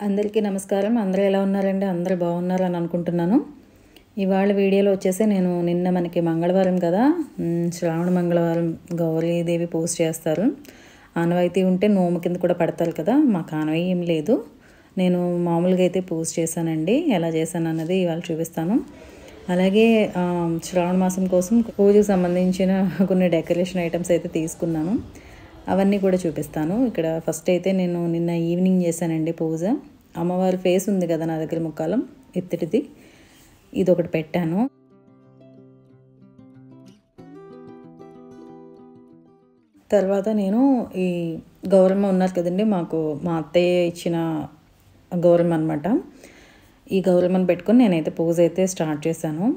అందరికీ నమస్కారం. అందరూ ఎలా ఉన్నారండి? అందరూ బాగున్నారని అనుకుంటున్నాను. ఇవాళ వీడియోలో వచ్చేసి నేను నిన్న మనకి మంగళవారం కదా, శ్రావణ మంగళవారం గౌరీదేవి పూజ చేస్తారు. ఆనవాయితీ ఉంటే నోము కింద కూడా పడతారు కదా, మాకు ఆనవాయి ఏం లేదు. నేను మామూలుగా అయితే పూజ చేశానండి. ఎలా చేశాను అన్నది ఇవాళ చూపిస్తాను. అలాగే శ్రావణ మాసం కోసం పూజకు సంబంధించిన కొన్ని డెకరేషన్ ఐటమ్స్ అయితే తీసుకున్నాను. అవన్నీ కూడా చూపిస్తాను. ఇక్కడ ఫస్ట్ అయితే నేను నిన్న ఈవినింగ్ చేశానండి పూజ. అమ్మవారి ఫేస్ ఉంది కదా నా దగ్గర ముక్కాలం ఇత్తడిది, ఇదొకటి పెట్టాను. తర్వాత నేను ఈ గౌరమ్మ ఉన్నారు కదండి, మాకు మా అత్తయ్య ఇచ్చిన గౌరమ్మ అనమాట. ఈ గౌరమ్మను పెట్టుకొని నేనైతే పూజ అయితే స్టార్ట్ చేశాను.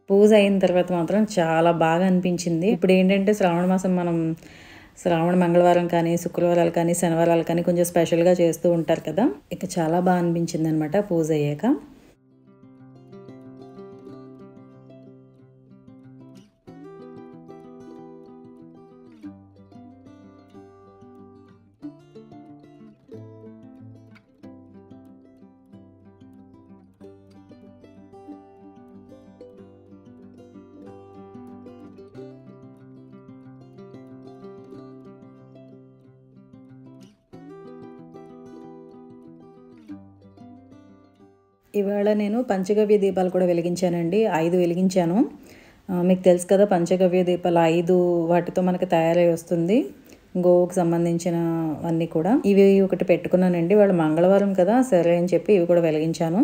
పూజ అయిన తర్వాత మాత్రం చాలా బాగా అనిపించింది. ఇప్పుడు ఏంటంటే శ్రావణ మాసం మనం శ్రావణ మంగళవారం కానీ, శుక్రవారాలు కానీ, శనివారాలు కానీ కొంచెం స్పెషల్గా చేస్తూ ఉంటారు కదా. ఇక చాలా బాగా అనిపించింది అనమాట పూజ అయ్యాక. ఇవాళ నేను పంచగవ్య దీపాలు కూడా వెలిగించానండి. 5 వెలిగించాను. మీకు తెలుసు కదా, పంచగవ్య దీపాలు 5 వాటితో మనకి తయారై వస్తుంది. గోవుకు సంబంధించినవన్నీ కూడా. ఇవి ఒకటి పెట్టుకున్నానండి. వాళ్ళు మంగళవారం కదా, సరే అని చెప్పి ఇవి కూడా వెలిగించాను.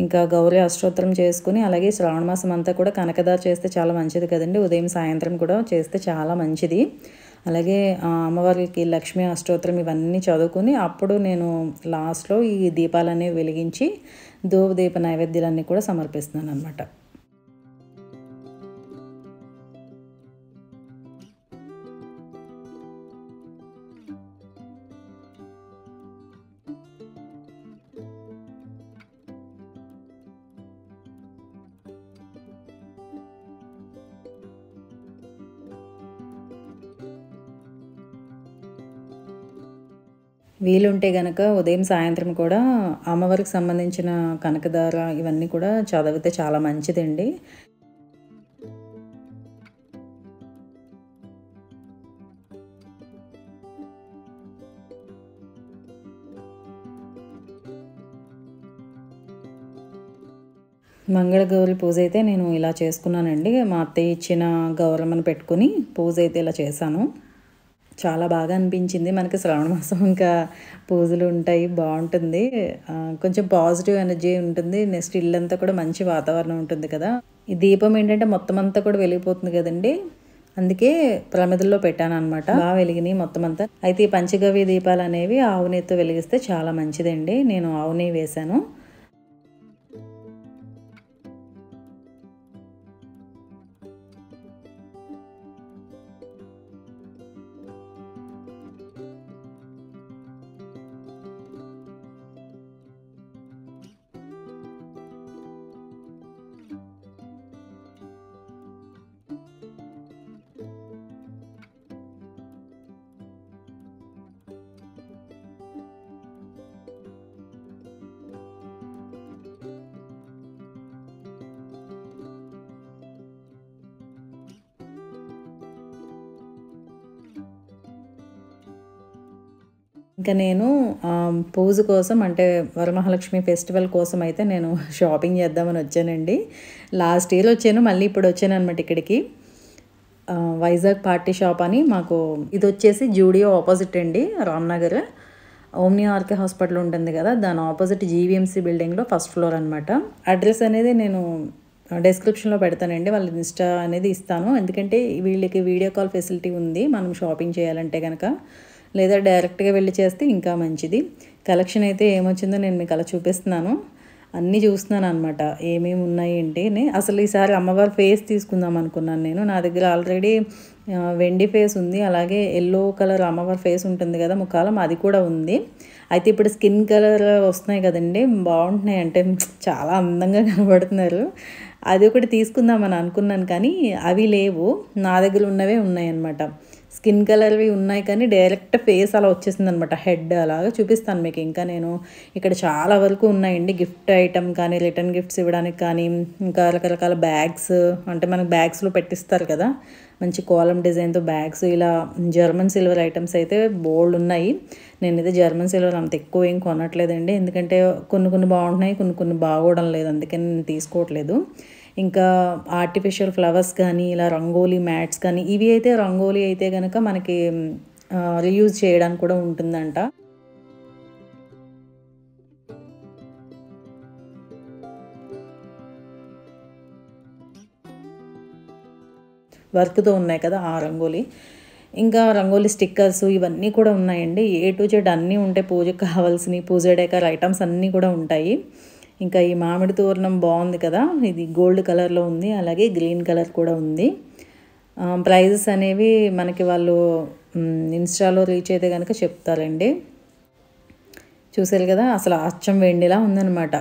ఇంకా గౌరీ అష్టోత్తరం చేసుకుని, అలాగే శ్రావణ మాసం అంతా కూడా కనకదార చేస్తే చాలా మంచిది కదండి. ఉదయం సాయంత్రం కూడా చేస్తే చాలా మంచిది. అలాగే అమ్మవారికి లక్ష్మీ అష్టోత్తరం ఇవన్నీ చదువుకుని అప్పుడు నేను లాస్ట్లో ఈ దీపాలనేవి వెలిగించి ధూపదీప నైవేద్యాలన్నీ కూడా సమర్పిస్తున్నాను అనమాట. వీలుంటే గనక ఉదయం సాయంత్రం కూడా అమ్మవారికి సంబంధించిన కనకదార ఇవన్నీ కూడా చదివితే చాలా మంచిదండి. మంగళగౌరి పూజ అయితే నేను ఇలా చేసుకున్నానండి. మా అత్తయ్య ఇచ్చిన గౌరమ్మను పెట్టుకుని పూజ అయితే ఇలా చేశాను. చాలా బాగా అనిపించింది. మనకి శ్రావణ మాసం ఇంకా పూజలు ఉంటాయి, బాగుంటుంది. కొంచెం పాజిటివ్ ఎనర్జీ ఉంటుంది. నెక్స్ట్ ఇల్లంతా కూడా మంచి వాతావరణం ఉంటుంది కదా. ఈ దీపం ఏంటంటే మొత్తం అంతా కూడా వెలిగిపోతుంది కదండి, అందుకే ప్రమిదల్లో పెట్టాను అనమాట. బాగా వెలిగినాయి మొత్తం అంతా. అయితే ఈ పంచగవ్య దీపాలు అనేవి ఆవు నెయ్యితో వెలిగిస్తే చాలా మంచిదండి. నేను ఆవు నెయ్యి వేశాను. ఇంకా నేను పూజ కోసం అంటే వరమహాలక్ష్మి ఫెస్టివల్ కోసం అయితే నేను షాపింగ్ చేద్దామని వచ్చానండి. లాస్ట్ ఇయర్ వచ్చాను, మళ్ళీ ఇప్పుడు వచ్చాను అనమాట ఇక్కడికి. వైజాగ్ పార్టీ షాప్ అని మాకు ఇది వచ్చేసి జూడియో ఆపోజిట్ అండి, రామ్నగర్ ఓమ్ని ఆర్కే హాస్పిటల్ ఉంటుంది కదా, దాని ఆపోజిట్ జీవీఎంసీ బిల్డింగ్లో ఫస్ట్ ఫ్లోర్ అనమాట. అడ్రస్ అనేది నేను డిస్క్రిప్షన్లో పెడతానండి. వాళ్ళ ఇన్స్టా అనేది ఇస్తాను, ఎందుకంటే వీళ్ళకి వీడియో కాల్ ఫెసిలిటీ ఉంది మనం షాపింగ్ చేయాలంటే కనుక. లేదా డైరెక్ట్గా వెళ్ళి చేస్తే ఇంకా మంచిది. కలెక్షన్ అయితే ఏమొచ్చిందో నేను మీకు అలా చూపిస్తున్నాను. అన్నీ చూస్తున్నాను అనమాట, ఏమేమి ఉన్నాయి ఏంటి అని. అసలు ఈసారి అమ్మవారి ఫేస్ తీసుకుందాం అనుకున్నాను నేను. నా దగ్గర ఆల్రెడీ వెండి ఫేస్ ఉంది. అలాగే యెల్లో కలర్ అమ్మవారి ఫేస్ ఉంటుంది కదా ముఖాలం, అది కూడా ఉంది. అయితే ఇప్పుడు స్కిన్ కలర్ వస్తున్నాయి కదండీ! బావుంటున్నాయి. అంటే చాలా అందంగా కనబడుతున్నారు. అది ఒకటి తీసుకుందామని అనుకున్నాను కానీ అవి లేవు. నా దగ్గర ఉన్నవే ఉన్నాయన్నమాట. స్కిన్ కలర్‌వి ఉన్నాయి కానీ డైరెక్ట్ ఫేస్ అలా వచ్చేసిందనమాట. హెడ్ అలాగా చూపిస్తాను మీకు. ఇంకా నేను ఇక్కడ చాలా వరకు ఉన్నాయండి. గిఫ్ట్ ఐటెమ్ కానీ, రిటర్న్ గిఫ్ట్స్ ఇవ్వడానికి కానీ, ఇంకా రకరకాల బ్యాగ్స్, అంటే మనకు బ్యాగ్స్‌లో పెట్టిస్తారు కదా! మంచి కోలం డిజైన్‌తో బ్యాగ్స్, ఇలా జర్మన్ సిల్వర్ ఐటమ్స్ అయితే బోలెడు ఉన్నాయి. నేనైతే జర్మన్ సిల్వర్ అంత ఎక్కువ ఏం కొనట్లేదండి. ఎందుకంటే కొన్ని కొన్ని బాగుంటున్నాయి, కొన్ని కొన్ని బాగోవడం లేదు. అందుకని నేను తీసుకోవట్లేదు. ఇంకా ఆర్టిఫిషియల్ ఫ్లవర్స్ కానీ, ఇలా రంగోలీ మ్యాట్స్ కానీ, ఇవి అయితే రంగోలీ అయితే గనక మనకి రీయూజ్ చేయడానికి కూడా ఉంటుందంట. వర్క్‌తో ఉన్నాయి కదా ఆ రంగోలీ. ఇంకా రంగోలీ స్టిక్కర్స్ ఇవన్నీ కూడా ఉన్నాయండి. ఏ టు జెడ్ అన్నీ ఉంటాయి. పూజకు కావాల్సినవి, పూజ డెకర్ ఐటమ్స్ అన్నీ కూడా ఉంటాయి. ఇంకా ఈ మామిడి తోరణం బాగుంది కదా! ఇది గోల్డ్ కలర్‌లో ఉంది. అలాగే గ్రీన్ కలర్ కూడా ఉంది. ప్రైజెస్ అనేవి మనకి వాళ్ళు ఇన్‌స్టాలో రీచ్ అయితే గనక చెప్తారండి. చూసారు కదా! అసలు అచ్చం వెండిలా ఉందనమాట.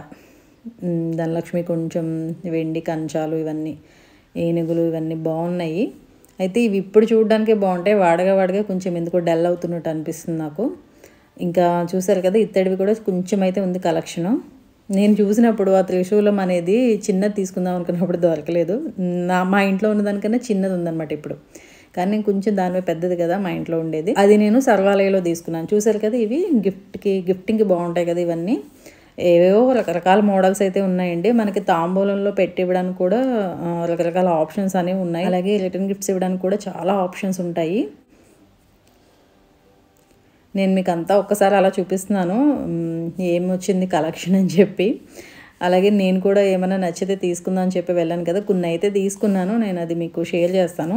ధనలక్ష్మి కొంచెం వెండి కంచాలు ఇవన్నీ, ఏనుగులు ఇవన్నీ బాగున్నాయి. అయితే ఇవి ఇప్పుడు చూడడానికే బాగుంటాయి. వాడగా వాడగా కొంచెం ఎందుకో డల్ అవుతున్నట్టు అనిపిస్తుంది నాకు. ఇంకా చూసారు కదా! ఇత్తడివి కూడా కొంచెం అయితే ఉంది కలెక్షను. నేను చూసినప్పుడు ఆ త్రిశూలం అనేది చిన్నది తీసుకుందాం అనుకున్నప్పుడు దొరకలేదు. మా ఇంట్లో ఉన్నదానికన్నా చిన్నది ఉందన్నమాట ఇప్పుడు. కానీ నేను కొంచెం దానిపై పెద్దది కదా మా ఇంట్లో ఉండేది. అది నేను సర్వాలయలో తీసుకున్నాను. చూసారు కదా! ఇవి గిఫ్టింగ్‌కి బాగుంటాయి కదా ఇవన్నీ. ఏవేవో రకరకాల మోడల్స్ అయితే ఉన్నాయండి. మనకి తాంబూలంలో పెట్టి ఇవ్వడానికి కూడా రకరకాల ఆప్షన్స్ అనేవి ఉన్నాయి. అలాగే రిటర్న్ గిఫ్ట్స్ ఇవ్వడానికి కూడా చాలా ఆప్షన్స్ ఉంటాయి. నేను మీకు అంతా ఒక్కసారి అలా చూపిస్తున్నాను ఏమొచ్చింది కలెక్షన్ అని చెప్పి. అలాగే నేను కూడా ఏమైనా నచ్చితే తీసుకుందాం అని చెప్పి వెళ్ళాను కదా, కొన్ని అయితే తీసుకున్నాను. నేను అది మీకు షేర్ చేస్తాను.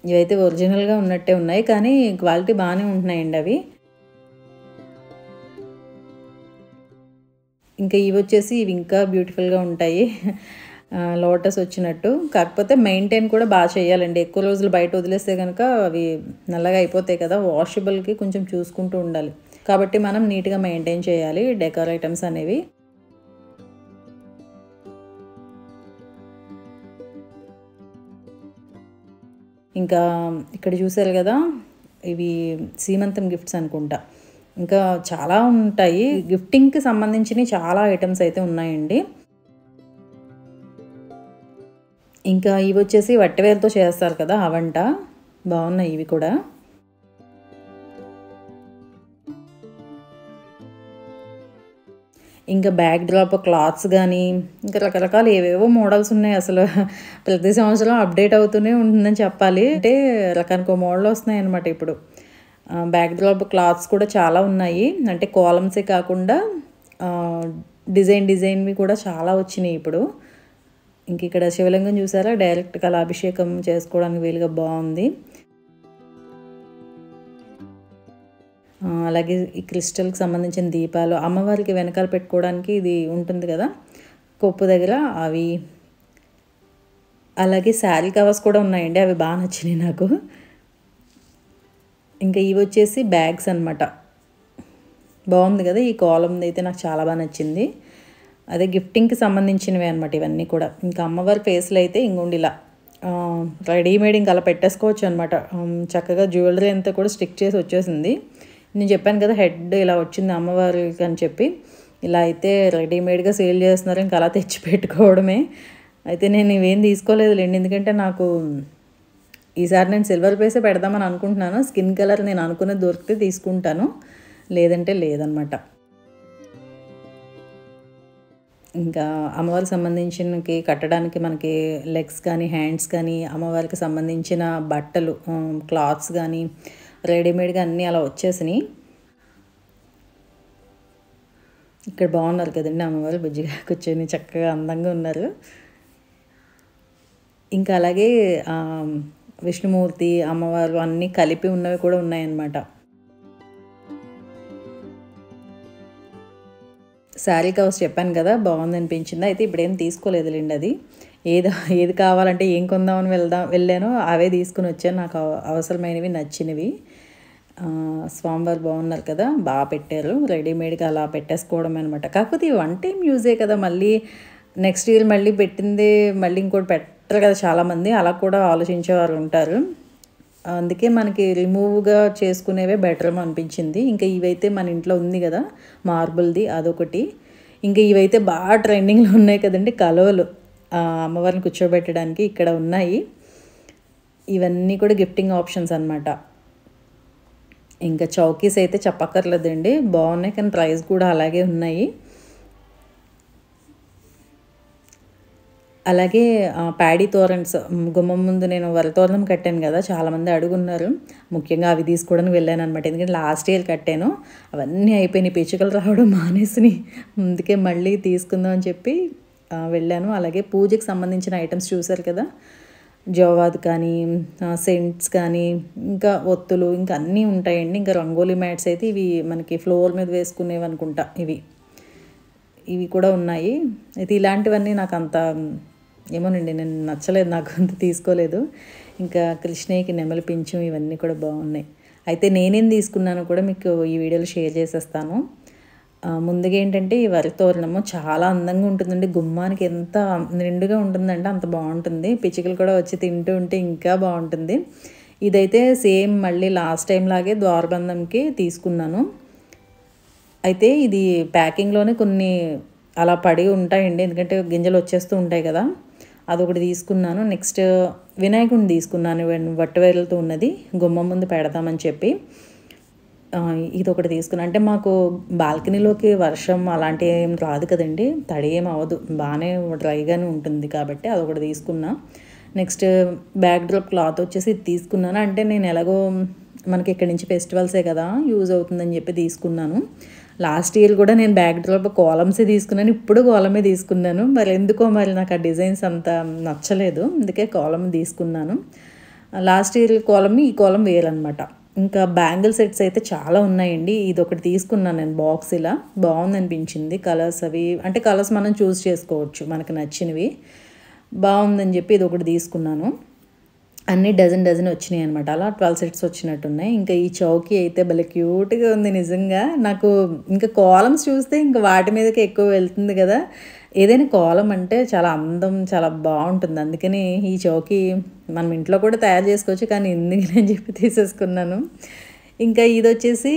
ఇవైతే ఒరిజినల్‌గా ఉన్నట్టే ఉన్నాయి, కానీ క్వాలిటీ బాగానే ఉంటున్నాయండి అవి. ఇంకా ఇవి ఇంకా బ్యూటిఫుల్‌గా ఉంటాయి. లోటస్ వచ్చినట్టు. కాకపోతే మెయింటైన్ కూడా బాగా చేయాలండి. ఎక్కువ రోజులు బయట వదిలేస్తే కనుక అవి నల్లగా అయిపోతాయి కదా! వాషబుల్‌కి కొంచెం చూసుకుంటూ ఉండాలి. కాబట్టి మనం నీట్‌గా మెయింటైన్ చేయాలి డెకర్ ఐటమ్స్ అనేవి. ఇంకా ఇక్కడ చూసారు కదా! ఇవి సీమంతం గిఫ్ట్స్ అనుకుంటా. ఇంకా చాలా ఉంటాయి. గిఫ్టింగ్‌కి సంబంధించినవి చాలా ఐటమ్స్ అయితే ఉన్నాయండి. ఇంకా ఇవొచ్చేసి వట్టివేరుతో చేస్తారు కదా! అవంట. బాగున్నాయి ఇవి కూడా. ఇంకా బ్యాక్ డ్రాప్ క్లాత్స్ గానీ, ఇంకా రకరకాల ఏవేవో మోడల్స్ ఉన్నాయి అసలు. ప్రతి సంవత్సరం అప్డేట్ అవుతూనే ఉంటుందని చెప్పాలి. అంటే రకానికో మోడల్ వస్తున్నాయన్నమాట ఇప్పుడు. బ్యాక్ డ్రాప్ క్లాత్స్ కూడా చాలా ఉన్నాయి. అంటే కాలమ్సే కాకుండా డిజైన్‌వి కూడా చాలా వచ్చినాయి ఇప్పుడు. ఇంక ఇక్కడ శివలింగం చూసారా? డైరెక్ట్‌గా అలా అభిషేకం చేసుకోవడానికి వీలుగా బాగుంది. అలాగే ఈ క్రిస్టల్‌కి సంబంధించిన దీపాలు, అమ్మవారికి వెనకాల పెట్టుకోవడానికి ఇది ఉంటుంది కదా కొప్పు దగ్గర, అవి. అలాగే శారీ కవర్స్ కూడా ఉన్నాయండి. అవి బాగా నచ్చినాయి నాకు. ఇంకా ఇవి వచ్చేసి బ్యాగ్స్ అనమాట. బాగుంది కదా! ఈ కాలమ్‌ది అయితే నాకు చాలా బాగా నచ్చింది. అదే గిఫ్టింగ్‌కి సంబంధించినవే అనమాట ఇవన్నీ కూడా. ఇంకా అమ్మవారి ఫేస్‌లో అయితే ఇంగోండి ఇలా రెడీమేడ్ ఇంకా అలా పెట్టేసుకోవచ్చు అనమాట. చక్కగా జ్యువెలరీ అంతా కూడా స్టిక్ చేసి వచ్చేసింది. నేను చెప్పాను కదా హెడ్ ఇలా వచ్చింది అమ్మవారికి అని చెప్పి. ఇలా అయితే రెడీమేడ్‌గా సేల్ చేస్తున్నారు. ఇంకా అలా తెచ్చి పెట్టుకోవడమే. అయితే నేను ఇవేం తీసుకోలేదులేండి. ఎందుకంటే నాకు ఈసారి నేను సిల్వర్ ఫేసే పెడదామని అనుకుంటున్నాను. స్కిన్ కలర్ నేను అనుకున్నది దొరికితే తీసుకుంటాను, లేదంటే లేదనమాట. ఇంకా అమ్మవారికి సంబంధించినకి కట్టడానికి మనకి లెగ్స్ కానీ, హ్యాండ్స్ కానీ, అమ్మవారికి సంబంధించిన బట్టలు, క్లాత్స్ కానీ రెడీమేడ్‌గా అన్నీ అలా వచ్చేసినాయి. ఇక్కడ బాగున్నారు కదండి అమ్మవారు బుజ్జిగా కూర్చొని చక్కగా అందంగా ఉన్నారు. ఇంకా అలాగే విష్ణుమూర్తి, అమ్మవారు అన్నీ కలిపి ఉన్నవి కూడా ఉన్నాయన్నమాట. శారీ కవర్స్ చెప్పాను కదా బాగుంది అనిపించింది. అయితే ఇప్పుడేం తీసుకోలేదులేండి అది. ఏది ఏది కావాలంటే ఏం కొందామని వెళ్ళానో అవే తీసుకుని వచ్చాను. నాకు అవసరమైనవి నచ్చినవి. స్వామివారు బాగున్నారు కదా, బాగా పెట్టారు. రెడీమేడ్గా అలా పెట్టేసుకోవడం అనమాట. కాకపోతే ఈ వన్ టైం యూజే కదా, మళ్ళీ నెక్స్ట్ ఇయర్ మళ్ళీ పెట్టింది మళ్ళీ ఇంకోటి పెట్టరు కదా చాలామంది, అలా కూడా ఆలోచించేవారు ఉంటారు. అందుకే మనకి రిమూవ్గా చేసుకునేవే బెటర్ అనిపించింది. ఇంకా ఇవైతే మన ఇంట్లో ఉంది కదా మార్బుల్ది, అదొకటి. ఇంకా ఇవైతే బాగా ట్రెండింగ్లో ఉన్నాయి కదండి, కలవలు అమ్మవారిని కూర్చోబెట్టడానికి ఇక్కడ ఉన్నాయి. ఇవన్నీ కూడా గిఫ్టింగ్ ఆప్షన్స్ అనమాట. ఇంకా చౌకీస్ అయితే చెప్పక్కర్లేదండి, బాగున్నాయి, కానీ ప్రైస్ కూడా అలాగే ఉన్నాయి. అలాగే ప్యాడీ తోరణ్స్ గుమ్మం ముందు నేను వరతోరణం కట్టాను కదా, చాలామంది అడుగున్నారు. ముఖ్యంగా అవి తీసుకోవడానికి వెళ్ళాను అనమాట. ఎందుకంటే లాస్ట్ ఇయర్ కట్టాను, అవన్నీ అయిపోయినాయి, పిచ్చుకలు రావడం మానేసినాయి. అందుకే మళ్ళీ తీసుకుందాం అని చెప్పి వెళ్ళాను. అలాగే పూజకి సంబంధించిన ఐటమ్స్ చూశారు కదా, జవాద్ కానీ సెంట్స్ కానీ ఇంకా ఒత్తులు ఇంకా అన్నీ ఉంటాయండి. ఇంకా రంగోలీ మ్యాట్స్ అయితే ఇవి మనకి ఫ్లోర్ మీద వేసుకునేవి అనుకుంటా, ఇవి కూడా ఉన్నాయి. అయితే ఇలాంటివన్నీ నాకు అంత ఏమోనండి, నేను నచ్చలేదు, నాకు అంత తీసుకోలేదు. ఇంకా కృష్ణయ్యకి నెమలి పించం ఇవన్నీ కూడా బాగున్నాయి. అయితే నేనేం తీసుకున్నానో కూడా మీకు ఈ వీడియోలో షేర్ చేసేస్తాను. ముందుగా ఏంటంటే ఈ వరి తోరణము చాలా అందంగా ఉంటుందండి, గుమ్మానికి ఎంత నిండుగా ఉంటుందంటే అంత బాగుంటుంది. పిచ్చుకలు కూడా వచ్చి తింటూ ఉంటే ఇంకా బాగుంటుంది. ఇదైతే సేమ్ మళ్ళీ లాస్ట్ టైం లాగే ద్వారబంధంకి తీసుకున్నాను. అయితే ఇది ప్యాకింగ్లోనే కొన్ని అలా పడి ఉంటాయండి, ఎందుకంటే గింజలు వచ్చేస్తూ ఉంటాయి కదా, అదొకటి తీసుకున్నాను. నెక్స్ట్ వినాయకుడిని తీసుకున్నాను, వట్టువేలతో ఉన్నది, గుమ్మం ముందు పెడతామని చెప్పి ఇదొకటి తీసుకున్నాను. అంటే మాకు బాల్కనీలోకి వర్షం అలాంటి ఏం రాదు కదండి, తడి ఏం అవ్వదు, బాగానే డ్రైగానే ఉంటుంది కాబట్టి అదొకటి తీసుకున్నా. నెక్స్ట్ బ్యాక్ డ్రాప్ క్లాత్ వచ్చేసి ఇది తీసుకున్నాను. అంటే నేను ఎలాగో మనకి ఇక్కడి నుంచి ఫెస్టివల్సే కదా యూజ్ అవుతుందని చెప్పి తీసుకున్నాను. లాస్ట్ ఇయర్ కూడా నేను బ్యాక్ డ్రాప్ కాలమ్సే తీసుకున్నాను, ఇప్పుడు కాలమే తీసుకున్నాను. మరి ఎందుకో మరి నాకు ఆ డిజైన్స్ అంత నచ్చలేదు, అందుకే కాలమ్ తీసుకున్నాను. లాస్ట్ ఇయర్ కాలమ్ ఈ కాలం వేరనమాట. ఇంకా బ్యాంగిల్ సెట్స్ అయితే చాలా ఉన్నాయండి. ఇది ఒకటి తీసుకున్నాను నేను, బాక్స్ ఇలా బాగుంది అనిపించింది. కలర్స్ అవి అంటే కలర్స్ మనం చూస్ చేసుకోవచ్చు మనకు నచ్చినవి, బాగుందని చెప్పి ఇది ఒకటి తీసుకున్నాను. అన్నీ డజన్ వచ్చినాయి అనమాట, అలా 12 సెట్స్ వచ్చినట్టున్నాయి. ఇంకా ఈ చౌకీ అయితే భలే క్యూట్గా ఉంది నిజంగా. నాకు ఇంకా కాలమ్స్ చూస్తే ఇంకా వాటి మీదకి ఎక్కువ వెళ్తుంది కదా, ఏదైనా కాలం అంటే చాలా అందం, చాలా బాగుంటుంది. అందుకని ఈ చౌకీ మనం ఇంట్లో కూడా తయారు చేసుకోవచ్చు, కానీ ఎందుకని చెప్పి తీసేసుకున్నాను. ఇంకా ఇది వచ్చేసి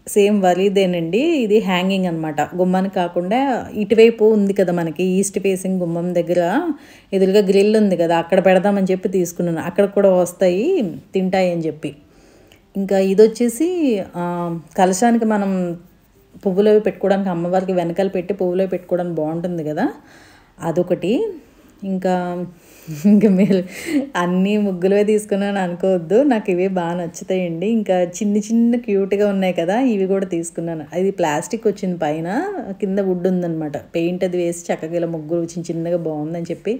సేమ్ వరిదేనండి, ఇది హ్యాంగింగ్ అనమాట. గుమ్మానికి కాకుండా ఇటువైపు ఉంది కదా మనకి ఈస్ట్ ఫేసింగ్ గుమ్మం దగ్గర ఎదురుగా గ్రిల్ ఉంది కదా, అక్కడ పెడదామని చెప్పి తీసుకున్నాను. అక్కడ కూడా వస్తాయి, తింటాయి అని చెప్పి. ఇంకా ఇది వచ్చేసి కలశానికి మనం పువ్వులు అవి పెట్టుకోవడానికి, అమ్మవారికి వెనకాల పెట్టి పువ్వులు అవి పెట్టుకోవడానికి బాగుంటుంది కదా, అదొకటి. ఇంకా మీరు అన్నీ ముగ్గులవే తీసుకున్నాను అనుకోవద్దు, నాకు ఇవే బాగా నచ్చుతాయండి. ఇంకా చిన్న క్యూట్గా ఉన్నాయి కదా, ఇవి కూడా తీసుకున్నాను. అది ప్లాస్టిక్ వచ్చింది, పైన కింద వుడ్ ఉందనమాట, పెయింట్ అది వేసి చక్కగా ఇలా ముగ్గులు చిన్నగా బాగుందని చెప్పి,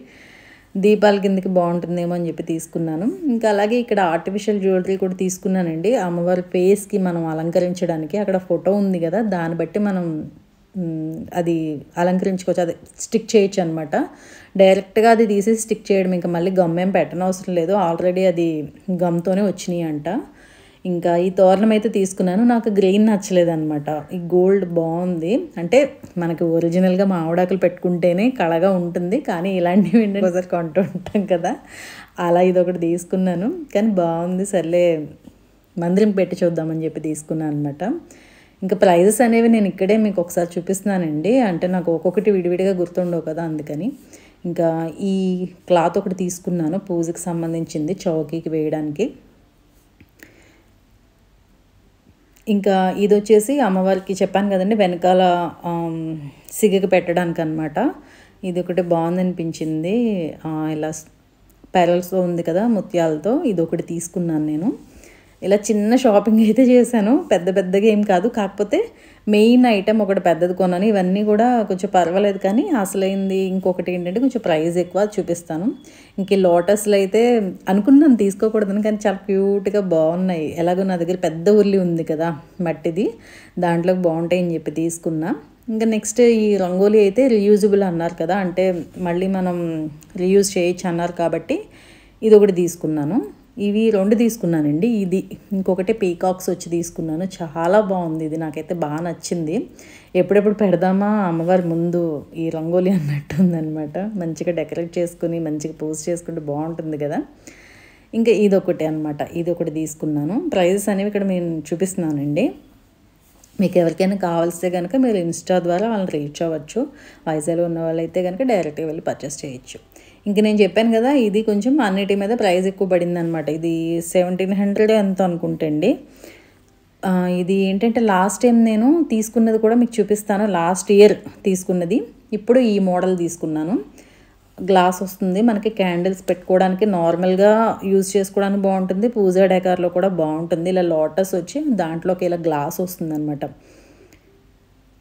దీపాల కిందకి బాగుంటుందేమో అని చెప్పి తీసుకున్నాను. ఇంకా అలాగే ఇక్కడ ఆర్టిఫిషియల్ జ్యువెలరీ కూడా తీసుకున్నానండి, అమ్మవారి ఫేస్కి మనం అలంకరించడానికి. అక్కడ ఫోటో ఉంది కదా, దాన్ని బట్టి మనం అది అలంకరించుకోవచ్చు, అది స్టిక్ చేయొచ్చు అనమాట. డైరెక్ట్గా అది తీసి స్టిక్ చేయడం, ఇంకా మళ్ళీ గమ్ ఏం పెట్టనవసరం లేదు, ఆల్రెడీ అది గమ్తోనే వచ్చినాయి అంట. ఇంకా ఈ తోరణం అయితే తీసుకున్నాను. నాకు గ్రీన్ నచ్చలేదు అనమాట, ఈ గోల్డ్ బాగుంది. అంటే మనకి ఒరిజినల్గా మామిడాకులు పెట్టుకుంటేనే కళగా ఉంటుంది, కానీ ఇలాంటివి ఒకసారి కొంటూ ఉంటాం కదా, అలా ఇదొకటి తీసుకున్నాను. కానీ బాగుంది, సర్లే మందిరం పెట్టి చూద్దామని చెప్పి తీసుకున్నాను అనమాట. ఇంకా ప్రైజెస్ అనేవి నేను ఇక్కడే మీకు ఒకసారి చూపిస్తున్నానండి, అంటే నాకు ఒక్కొక్కటి విడివిడిగా గుర్తుండవు కదా, అందుకని. ఇంకా ఈ క్లాత్ ఒకటి తీసుకున్నాను, పూజకి సంబంధించింది, చౌకీకి వేయడానికి. ఇంకా ఇది వచ్చేసి అమ్మవారికి చెప్పాను కదండి, వెనకాల సిగకి పెట్టడానికి అనమాట. ఇది ఒకటి బాగుంది అనిపించింది, ఇలా పెరల్స్తో ఉంది కదా ముత్యాలతో, ఇది ఒకటి తీసుకున్నాను నేను. ఇలా చిన్న షాపింగ్ అయితే చేశాను, పెద్దగా ఏం కాదు. కాకపోతే మెయిన్ ఐటెం ఒకటి పెద్దది కొన్నాను. ఇవన్నీ కూడా కొంచెం పర్వాలేదు, కానీ అసలైంది ఇంకొకటి ఏంటంటే కొంచెం ప్రైస్ ఎక్కువ, చూపిస్తాను. ఇంక ఈ లోటస్లు అయితే అనుకున్నాను తీసుకోకూడదని, కానీ చాలా క్యూట్గా బాగున్నాయి. ఎలాగో నా దగ్గర పెద్ద ఉల్లి ఉంది కదా మట్టిది, దాంట్లోకి బాగుంటాయి అని చెప్పి తీసుకున్నా. ఇంకా నెక్స్ట్ ఈ రంగోలీ అయితే రీయూజబుల్ అన్నారు కదా, అంటే మళ్ళీ మనం రీయూజ్ చేయొచ్చు అన్నారు కాబట్టి ఇది ఒకటి తీసుకున్నాను. ఇవి 2 తీసుకున్నానండి. ఇది ఇంకొకటి పీకాక్స్ వచ్చి తీసుకున్నాను. చాలా బాగుంది, ఇది నాకైతే బాగా నచ్చింది. ఎప్పుడెప్పుడు పెడదామా అమ్మవారి ముందు ఈ రంగోలీ అన్నట్టు ఉందనమాట. మంచిగా డెకరేట్ చేసుకుని మంచిగా పోస్ట్ చేసుకుంటే బాగుంటుంది కదా. ఇంకా ఇదొకటి అనమాట, ఇది ఒకటి తీసుకున్నాను. ప్రైజెస్ అనేవి ఇక్కడ నేను చూపిస్తున్నానండి. మీకు ఎవరికైనా కావాల్స్తే కనుక మీరు ఇన్స్టా ద్వారా వాళ్ళని రీచ్ అవ్వచ్చు. వైజాగ్లో ఉన్న వాళ్ళైతే కనుక డైరెక్ట్గా వెళ్ళి పర్చేస్ చేయొచ్చు. ఇంక నేను చెప్పాను కదా, ఇది కొంచెం అన్నిటి మీద ప్రైస్ ఎక్కువ పడింది అనమాట. ఇది 1700 ఎంత అనుకుంటండి. ఇది ఏంటంటే లాస్ట్ టైం నేను తీసుకున్నది కూడా మీకు చూపిస్తాను. లాస్ట్ ఇయర్ తీసుకున్నది, ఇప్పుడు ఈ మోడల్ తీసుకున్నాను. గ్లాస్ వస్తుంది మనకి, క్యాండిల్స్ పెట్టుకోవడానికి నార్మల్గా యూజ్ చేసుకోవడానికి బాగుంటుంది, పూజా డెకార్లో కూడా బాగుంటుంది. ఇలా లోటస్ వచ్చి దాంట్లోకి ఇలా గ్లాస్ వస్తుంది అనమాట.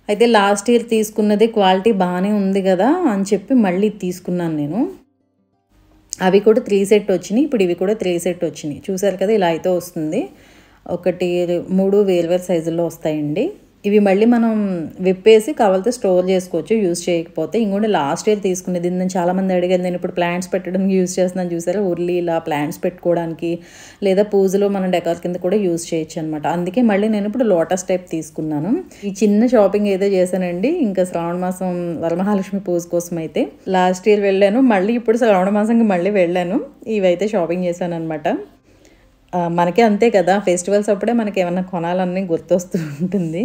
అయితే లాస్ట్ ఇయర్ తీసుకున్నది క్వాలిటీ బాగానే ఉంది కదా అని చెప్పి మళ్ళీ తీసుకున్నాను నేను. అవి కూడా 3 సెట్ వచ్చినాయి, ఇప్పుడు ఇవి కూడా 3 సెట్ వచ్చినాయి. చూసారు కదా, ఇలా అయితే వస్తుంది. 3 వేరు సైజుల్లో వస్తాయండి. ఇవి మళ్ళీ మనం విప్పేసి కావాలితే స్టోర్ చేసుకోవచ్చు యూజ్ చేయకపోతే. ఇంకోటి లాస్ట్ ఇయర్ తీసుకునేది, నేను చాలామంది అడిగారు, నేను ఇప్పుడు ప్లాంట్స్ పెట్టడానికి యూజ్ చేస్తున్నాను చూసారా, ఉర్లి ఇలా ప్లాంట్స్ పెట్టుకోవడానికి, లేదా పూజలో మనం డెకార్ కింద కూడా యూజ్ చేయొచ్చు అనమాట. అందుకే మళ్ళీ నేను ఇప్పుడు లోటస్ టైప్ తీసుకున్నాను. ఈ చిన్న షాపింగ్ ఏదో చేశానండి. ఇంకా శ్రావణ మాసం వరమహాలక్ష్మి పూజ కోసం అయితే లాస్ట్ ఇయర్ వెళ్ళాను, మళ్ళీ ఇప్పుడు శ్రావణ మాసంకి మళ్ళీ వెళ్ళాను. ఇవైతే షాపింగ్ చేశాను అనమాట. మనకే అంతే కదా, ఫెస్టివల్స్ అప్పుడే మనకి ఏమన్నా కొనాలన్నీ గుర్తొస్తూ ఉంటుంది.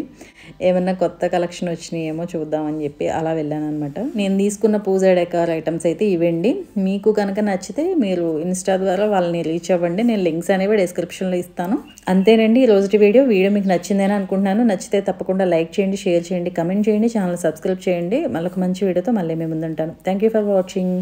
ఏమన్నా కొత్త కలెక్షన్ వచ్చినాయి ఏమో చూద్దామని చెప్పి అలా వెళ్ళాను అనమాట. నేను తీసుకున్న పూజా డెకార్ ఐటమ్స్ అయితే ఇవండి. మీకు కనుక నచ్చితే మీరు ఇన్స్టా ద్వారా వాళ్ళని రీచ్ అవ్వండి. నేను లింక్స్ అనేవి డిస్క్రిప్షన్లో ఇస్తాను. అంతేనండి ఈ రోజు వీడియో మీకు నచ్చిందని అనుకుంటున్నాను. నచ్చితే తప్పకుండా లైక్ చేయండి, షేర్ చేయండి, కమెంట్ చేయండి, ఛానల్ సబ్స్క్రైబ్ చేయండి. మళ్ళీ ఒక మంచి వీడియోతో మళ్ళీ మేము ముందుంటాను. Thank you for watching.